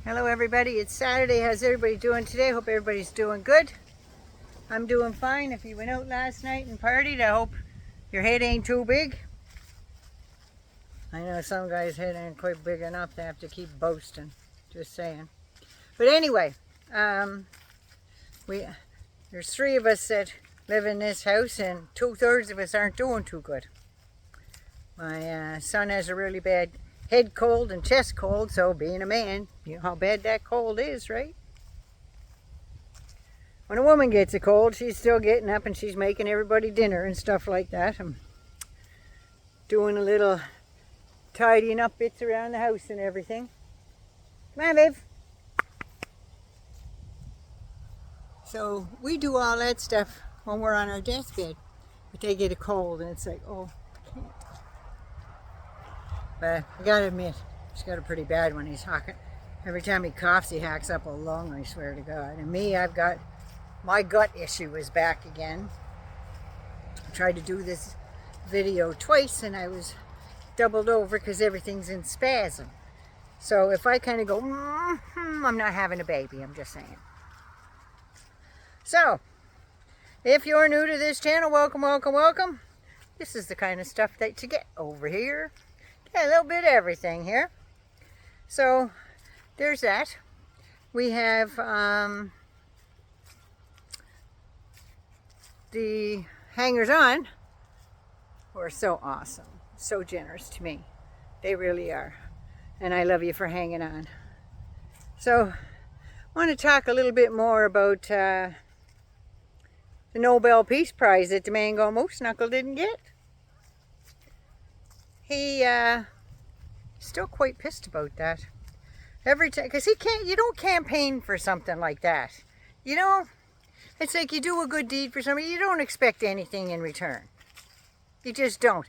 Hello everybody, it's Saturday. How's everybody doing today? Hope everybody's doing good. I'm doing fine. If you went out last night and partied, I hope your head ain't too big. I know some guys' head ain't quite big enough to have to keep boasting. Just saying. But anyway, there's 3 of us that live in this house and 2/3 of us aren't doing too good. My son has a really bad head cold and chest cold, so being a man, you know how bad that cold is, right? When a woman gets a cold, she's still getting up and she's making everybody dinner and stuff like that. I'm doing a little tidying up bits around the house and everything. Come on, Viv. So we do all that stuff when we're on our deathbed, but they get a cold and it's like, oh, I can't. But I gotta admit, he's got a pretty bad one. He's hawking. Every time he coughs, he hacks up a lung, I swear to God. And me, I've got, my gut issue is back again. I tried to do this video twice and I was doubled over because everything's in spasm. So if I kind of go, I'm not having a baby, I'm just saying. So, if you're new to this channel, welcome, welcome, welcome. This is the kind of stuff that you get over here. Yeah, a little bit of everything here. So there's that. We have the hangers on who are so awesome, so generous to me. They really are. And I love you for hanging on. So I want to talk a little bit more about the Nobel Peace Prize that the Mango Moose Knuckle didn't get. He still quite pissed about that. Every time, because you don't campaign for something like that. You know, it's like you do a good deed for somebody, you don't expect anything in return. You just don't.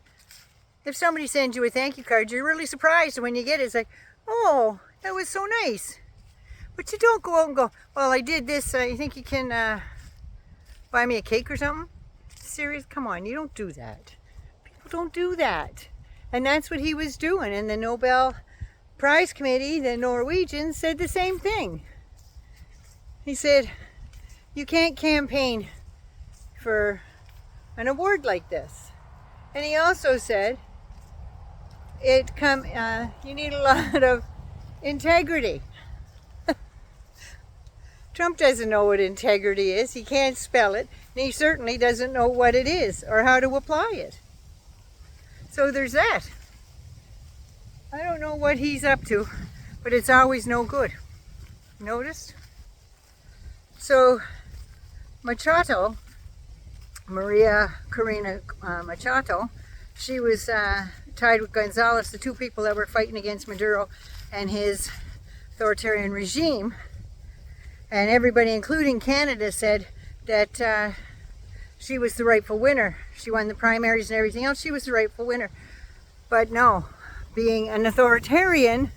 If somebody sends you a thank you card, you're really surprised when you get it. It's like, oh, that was so nice. But you don't go out and go, well, I did this, you think you can buy me a cake or something? Serious? Come on, you don't do that. People don't do that. And that's what he was doing. And the Nobel Prize Committee, the Norwegians, said the same thing. He said, you can't campaign for an award like this. And he also said, you need a lot of integrity. Trump doesn't know what integrity is. He can't spell it. And he certainly doesn't know what it is or how to apply it. So there's that. I don't know what he's up to, but it's always no good. Noticed? So Machado, Maria Corina Machado, she was tied with Gonzalez, the 2 people that were fighting against Maduro and his authoritarian regime. And everybody, including Canada, said that she was the rightful winner. She won the primaries and everything else. She was the rightful winner. But no, being an authoritarian,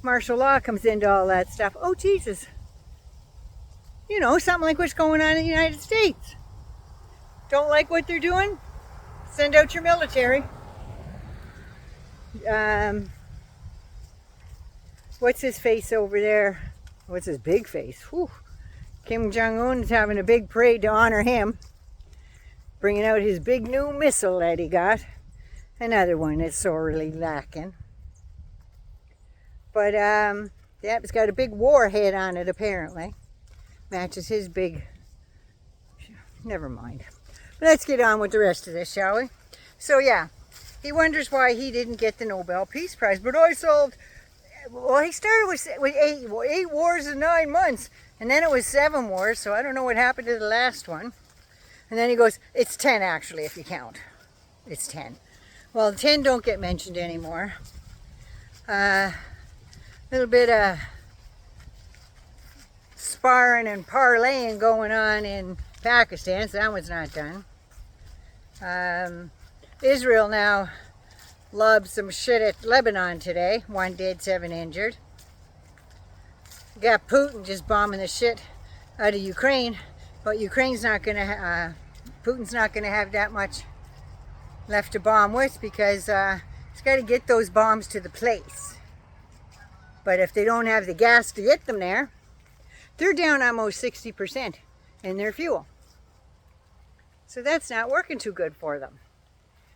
martial law comes into all that stuff. Oh, Jesus. You know, something like what's going on in the United States. Don't like what they're doing? Send out your military. What's his face over there? What's his big face? Whew. Kim Jong-un is having a big parade to honor him. Bringing out his big new missile that he got. Another one that's sorely lacking. But, yeah, it's got a big warhead on it, apparently. Matches his big... Never mind. But let's get on with the rest of this, shall we? So, yeah, he wonders why he didn't get the Nobel Peace Prize. But I solved... Well, he started with 8 wars in 9 months. And then it was 7 wars, so I don't know what happened to the last one. And then he goes, it's 10 actually, if you count. It's 10. Well, 10 don't get mentioned anymore. Little bit of sparring and parlaying going on in Pakistan, so that one's not done. Israel now lobbed some shit at Lebanon today. 1 dead, 7 injured. Got Putin just bombing the shit out of Ukraine, but Ukraine's not going to, Putin's not going to have that much left to bomb with because he's got to get those bombs to the place. But if they don't have the gas to get them there, they're down almost 60% in their fuel. So that's not working too good for them.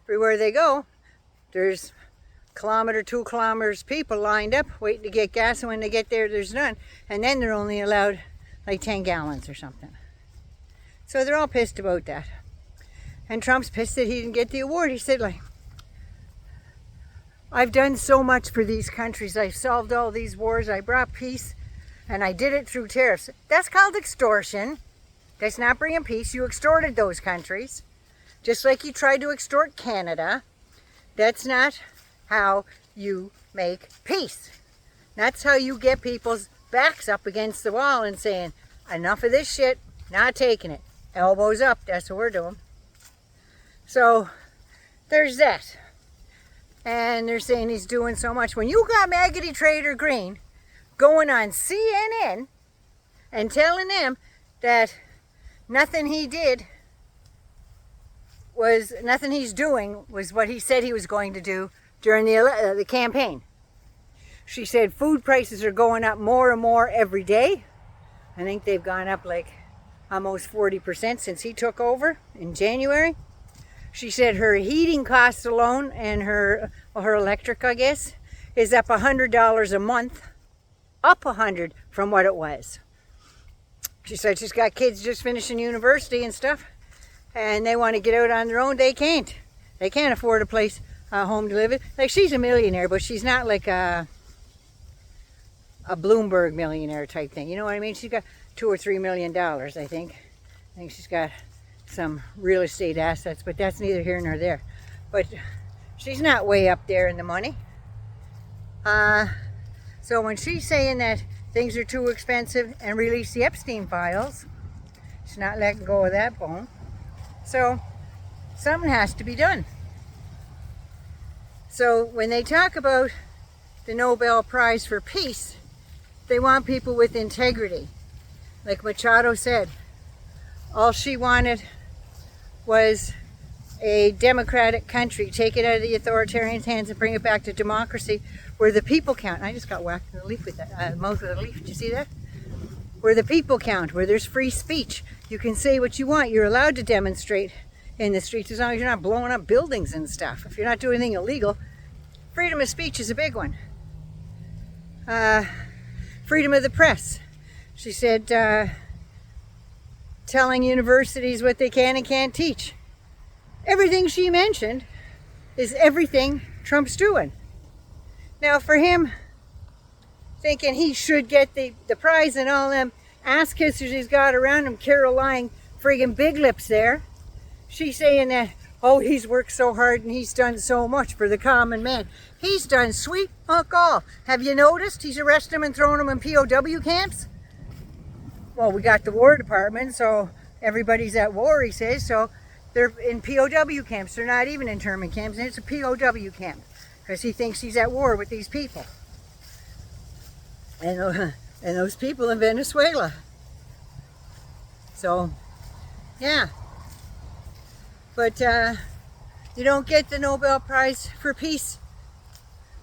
Everywhere they go, there's kilometer, 2 kilometers people lined up waiting to get gas, and when they get there, there's none. And then they're only allowed like 10 gallons or something. So they're all pissed about that. And Trump's pissed that he didn't get the award. He said, like, I've done so much for these countries. I've solved all these wars. I brought peace, and I did it through tariffs. That's called extortion. That's not bringing peace. You extorted those countries, just like you tried to extort Canada. That's not how you make peace. That's how you get people's backs up against the wall and saying, enough of this shit, not taking it. Elbows up, that's what we're doing. So there's that. And they're saying he's doing so much. When you got Maggoty Trader Green going on CNN and telling them that nothing he's doing was what he said he was going to do during the campaign. She said food prices are going up more and more every day. I think they've gone up like almost 40% since he took over in January. She said her heating costs alone and her electric, I guess, is up $100 a month. Up $100 from what it was. She said she's got kids just finishing university and stuff, and they want to get out on their own. They can't. They can't afford a place, a home to live in. Like, she's a millionaire, but she's not like a Bloomberg millionaire type thing. You know what I mean? She's got $2 or $3 million, I think. I think she's got some real estate assets, but that's neither here nor there. But she's not way up there in the money. So when she's saying that things are too expensive and release the Epstein files, she's not letting go of that bone. So something has to be done. So when they talk about the Nobel Prize for Peace, they want people with integrity. Like Machado said, all she wanted was a democratic country. Take it out of the authoritarian's hands and bring it back to democracy where the people count. I just got whacked in the leaf with that mouth of the leaf. Did you see that? Where the people count, where there's free speech. You can say what you want. You're allowed to demonstrate in the streets as long as you're not blowing up buildings and stuff. If you're not doing anything illegal, freedom of speech is a big one. Freedom of the press. She said telling universities what they can and can't teach. Everything she mentioned is everything Trump's doing. Now for him thinking he should get the prize and all them ass kissers he's got around him, Caroline friggin' Big Lips there, she's saying that, oh, he's worked so hard and he's done so much for the common man. He's done sweet fuck all. Have you noticed he's arrested them and thrown them in POW camps? Well, we got the War Department, so everybody's at war, he says, so they're in POW camps. They're not even internment camps, and it's a POW camp because he thinks he's at war with these people. And those people in Venezuela. So, yeah. But you don't get the Nobel Prize for Peace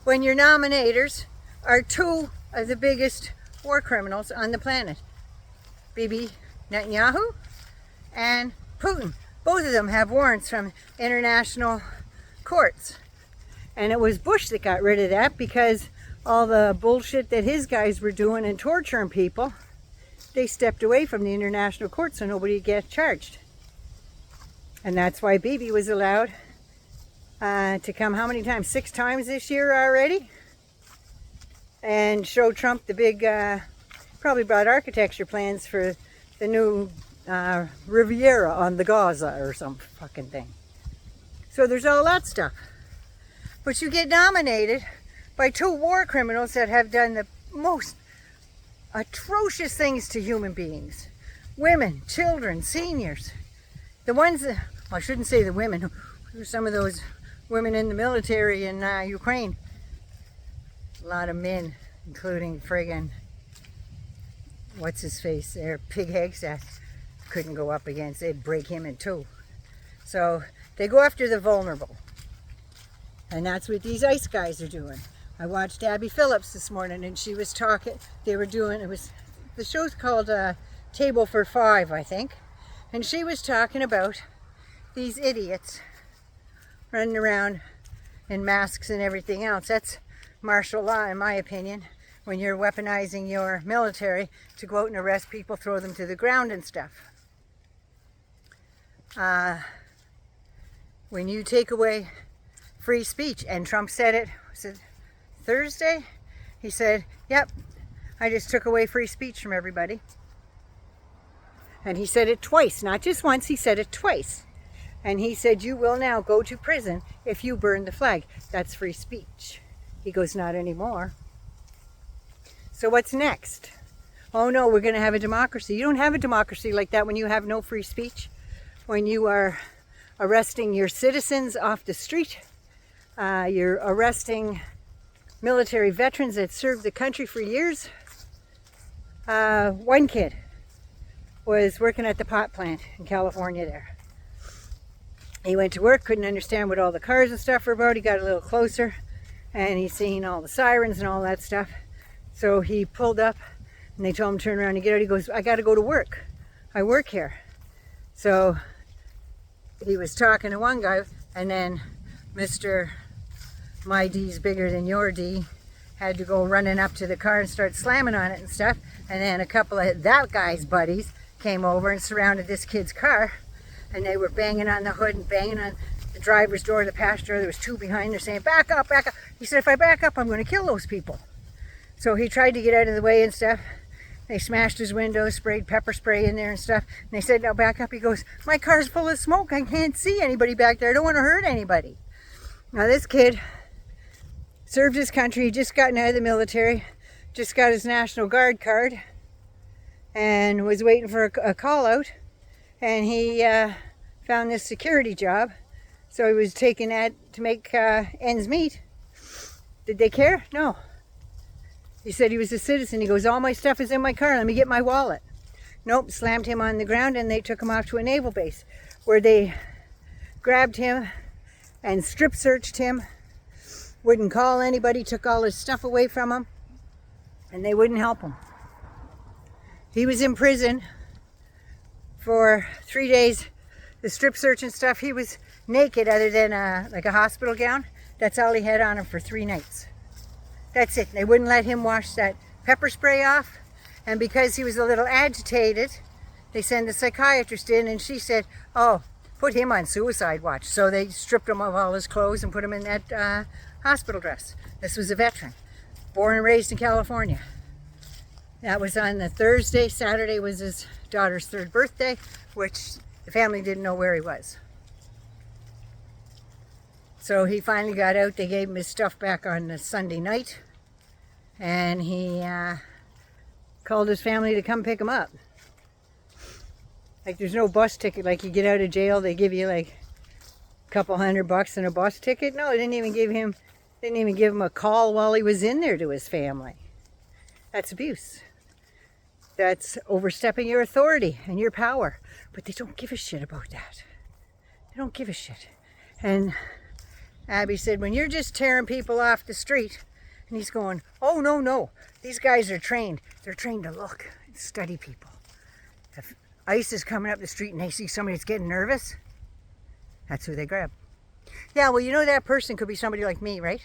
when your nominators are two of the biggest war criminals on the planet. Bibi Netanyahu and Putin. Both of them have warrants from international courts. And it was Bush that got rid of that because all the bullshit that his guys were doing and torturing people, they stepped away from the international court so nobody would get charged. And that's why Bibi was allowed to come how many times? 6 times this year already? And show Trump the big, probably brought architecture plans for the new Riviera on the Gaza or some fucking thing. So there's all that stuff. But you get nominated by 2 war criminals that have done the most atrocious things to human beings. Women, children, seniors. The ones that, well, I shouldn't say the women. Some of those women in the military in Ukraine. A lot of men, including friggin', what's his face there, Pig Hegseth, couldn't go up against. They'd break him in 2. So they go after the vulnerable. And that's what these ICE guys are doing. I watched Abby Phillips this morning, and she was talking, the show's called Table for Five, I think, and she was talking about these idiots running around in masks and everything else. That's martial law, in my opinion, when you're weaponizing your military to go out and arrest people, throw them to the ground and stuff. When you take away free speech, and Trump said it, was it Thursday? He said, yep, I just took away free speech from everybody. And he said it twice, not just once, he said it twice. And he said, you will now go to prison if you burn the flag. That's free speech. He goes, not anymore. So what's next? Oh no, we're going to have a democracy. You don't have a democracy like that when you have no free speech. When you are arresting your citizens off the street. You're arresting military veterans that served the country for years. One kid was working at the pot plant in California there. He went to work, couldn't understand what all the cars and stuff were about. He got a little closer and he's seen all the sirens and all that stuff. So he pulled up and they told him to turn around and get out. He goes, I got to go to work. I work here. So he was talking to one guy, and then Mr. My D's bigger than your D had to go running up to the car and start slamming on it and stuff. And then a couple of that guy's buddies came over and surrounded this kid's car, and they were banging on the hood and banging on the driver's door, the passenger. There was two behind there saying, back up, back up. He said, if I back up, I'm going to kill those people. So he tried to get out of the way and stuff. They smashed his windows, sprayed pepper spray in there and stuff. And they said, now back up. He goes, my car's full of smoke. I can't see anybody back there. I don't want to hurt anybody. Now this kid served his country, just gotten out of the military, just got his National Guard card, and was waiting for a call out. And he found this security job. So he was taking that to make ends meet. Did they care? No. He said he was a citizen. He goes, all my stuff is in my car. Let me get my wallet. Nope, slammed him on the ground, and they took him off to a naval base where they grabbed him and strip searched him. Wouldn't call anybody, took all his stuff away from him, and they wouldn't help him. He was in prison for 3 days. The strip search and stuff, he was naked other than like a hospital gown. That's all he had on him for 3 nights. That's it. They wouldn't let him wash that pepper spray off. And because he was a little agitated, they sent a psychiatrist in, and she said, oh, put him on suicide watch. So they stripped him of all his clothes and put him in that hospital dress. This was a veteran, born and raised in California. That was on the Thursday. Saturday was his daughter's 3rd birthday, which the family didn't know where he was. So he finally got out. They gave him his stuff back on the Sunday night, and he called his family to come pick him up. Like, there's no bus ticket. Like, you get out of jail, they give you like a couple $100 and a bus ticket. No, they didn't even give him a call while he was in there to his family. That's abuse. That's overstepping your authority and your power. But they don't give a shit about that. They don't give a shit. And Abby said, when you're just tearing people off the street, and he's going, oh, no, no. These guys are trained. They're trained to look and study people. If ICE is coming up the street and they see somebody that's getting nervous, that's who they grab. Yeah, well, you know, that person could be somebody like me, right?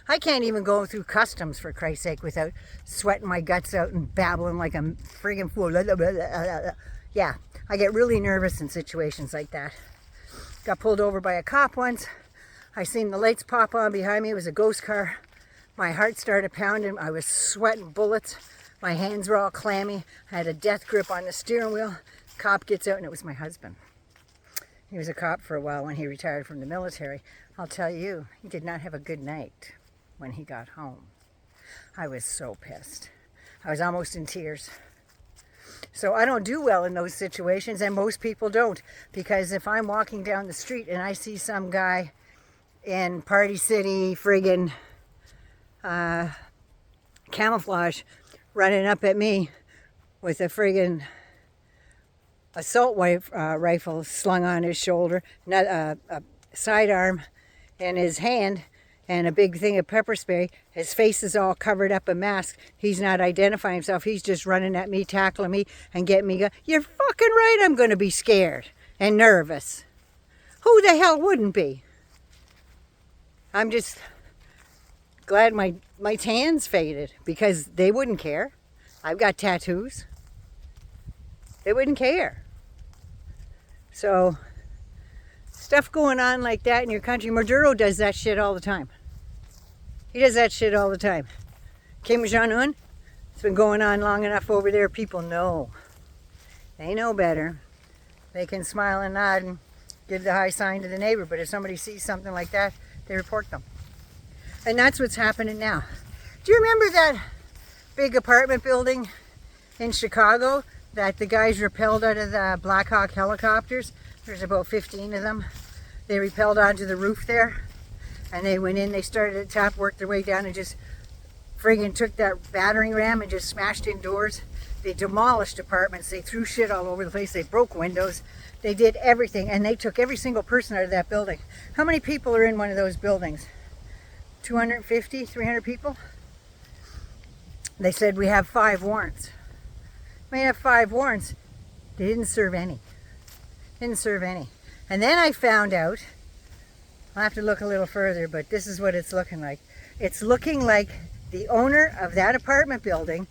I can't even go through customs, for Christ's sake, without sweating my guts out and babbling like a friggin' fool. Yeah, I get really nervous in situations like that. Got pulled over by a cop once. I seen the lights pop on behind me. It was a ghost car. My heart started pounding. I was sweating bullets. My hands were all clammy. I had a death grip on the steering wheel. Cop gets out, and it was my husband. He was a cop for a while when he retired from the military. I'll tell you, he did not have a good night when he got home. I was so pissed. I was almost in tears. So I don't do well in those situations, and most people don't. Because if I'm walking down the street and I see some guy in Party City friggin' camouflage running up at me with a friggin' assault rifle slung on his shoulder, a sidearm in his hand, and a big thing of pepper spray. His face is all covered up in mask. He's not identifying himself. He's just running at me, tackling me, and getting me going. You're fucking right I'm going to be scared and nervous. Who the hell wouldn't be? I'm just glad my tan's faded, because they wouldn't care. I've got tattoos. They wouldn't care. So, stuff going on like that in your country. Maduro does that shit all the time. He does that shit all the time. Kim Jong-un, it's been going on long enough over there. People know. They know better. They can smile and nod and give the high sign to the neighbor. But if somebody sees something like that, they report them. And that's what's happening now. Do you remember that big apartment building in Chicago that the guys repelled out of the Black Hawk helicopters? There's about 15 of them. They repelled onto the roof there, and they went in, they started at the top, worked their way down, and just friggin' took that battering ram and just smashed in doors. They demolished apartments, they threw shit all over the place, they broke windows, they did everything, and they took every single person out of that building. How many people are in one of those buildings? 250, 300 people? They said we have 5 warrants. We have 5 warrants. They didn't serve any. Didn't serve any. And then I found out, I'll have to look a little further, but this is what it's looking like. It's looking like the owner of that apartment building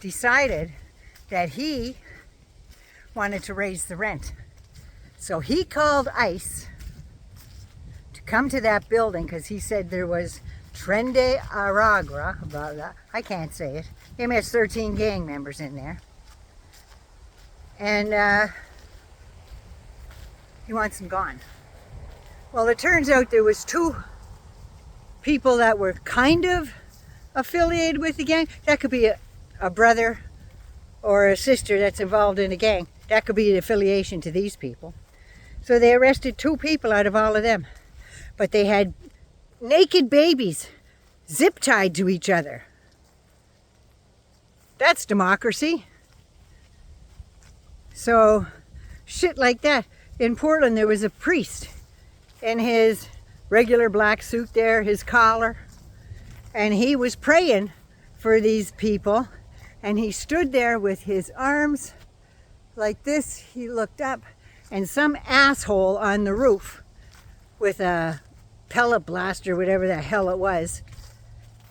decided that he wanted to raise the rent. So he called ICE to come to that building because he said there was Trende Aragra, I can't say it. He has 13 gang members in there. And he wants them gone. Well, it turns out there was 2 people that were kind of affiliated with the gang. That could be a brother or a sister that's involved in a gang. That could be an affiliation to these people. So they arrested 2 people out of all of them. But they had naked babies zip-tied to each other. That's democracy. So, shit like that. In Portland, there was a priest in his regular black suit there, his collar, and he was praying for these people, and he stood there with his arms like this. He looked up, and some asshole on the roof with a pellet blaster, whatever the hell it was,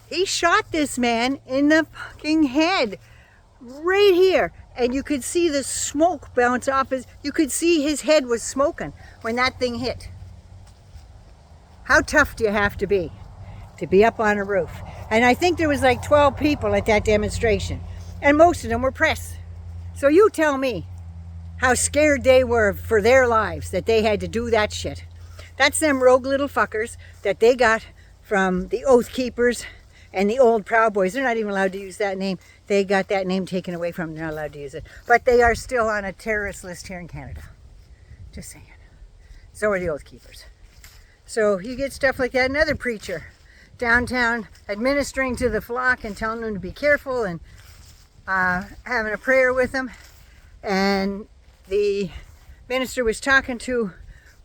he shot this man in the fucking head right here. And you could see the smoke bounce off you could see his head was smoking when that thing hit. How tough do you have to be up on a roof? And I think there was like 12 people at that demonstration, and most of them were press. So you tell me how scared they were for their lives that they had to do that shit. That's them rogue little fuckers that they got from the Oath Keepers and the old Proud Boys. They're not even allowed to use that name. They got that name taken away from them. They're not allowed to use it. But they are still on a terrorist list here in Canada. Just saying. So are the Oath Keepers. So you get stuff like that. Another preacher downtown administering to the flock and telling them to be careful and having a prayer with them. And the minister was talking to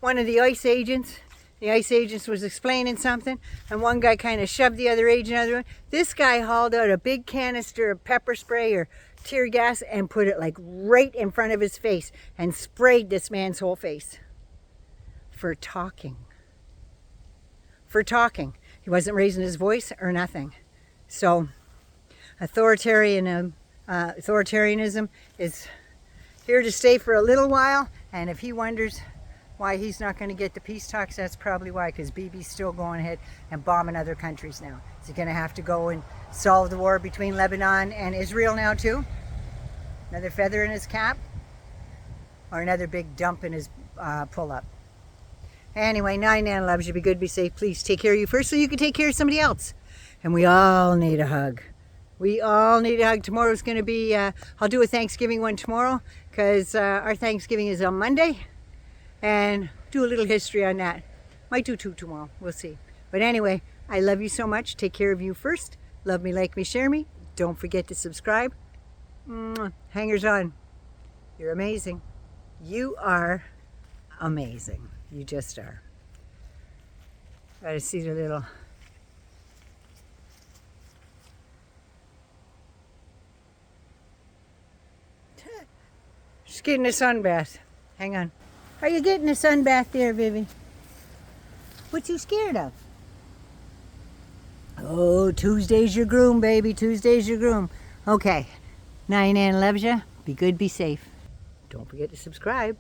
one of the ICE agents. The ICE agents was explaining something, and one guy kind of shoved the other agent. This guy hauled out a big canister of pepper spray or tear gas and put it like right in front of his face and sprayed this man's whole face for talking. For talking. He wasn't raising his voice or nothing. So authoritarianism is here to stay for a little while, and if he wonders why he's not going to get the peace talks, that's probably why, because Bibi's still going ahead and bombing other countries now. Is he going to have to go and solve the war between Lebanon and Israel now too? Another feather in his cap? Or another big dump in his pull-up? Anyway, 9 loves you. Be good, be safe. Please take care of you first so you can take care of somebody else. And we all need a hug. We all need a hug. Tomorrow's going to be, I'll do a Thanksgiving one tomorrow, because our Thanksgiving is on Monday. And do a little history on that. Might do 2 tomorrow. We'll see. But anyway, I love you so much. Take care of you first. Love me, like me, share me. Don't forget to subscribe. Hangers on. You're amazing. You are amazing. You just are. Gotta see the little Just getting a sunbath. Hang on. Are you getting a sunbath there, Vivi? What you scared of? Oh, Tuesday's your groom, baby. Tuesday's your groom. Okay. Nyan loves you. Be good, be safe. Don't forget to subscribe.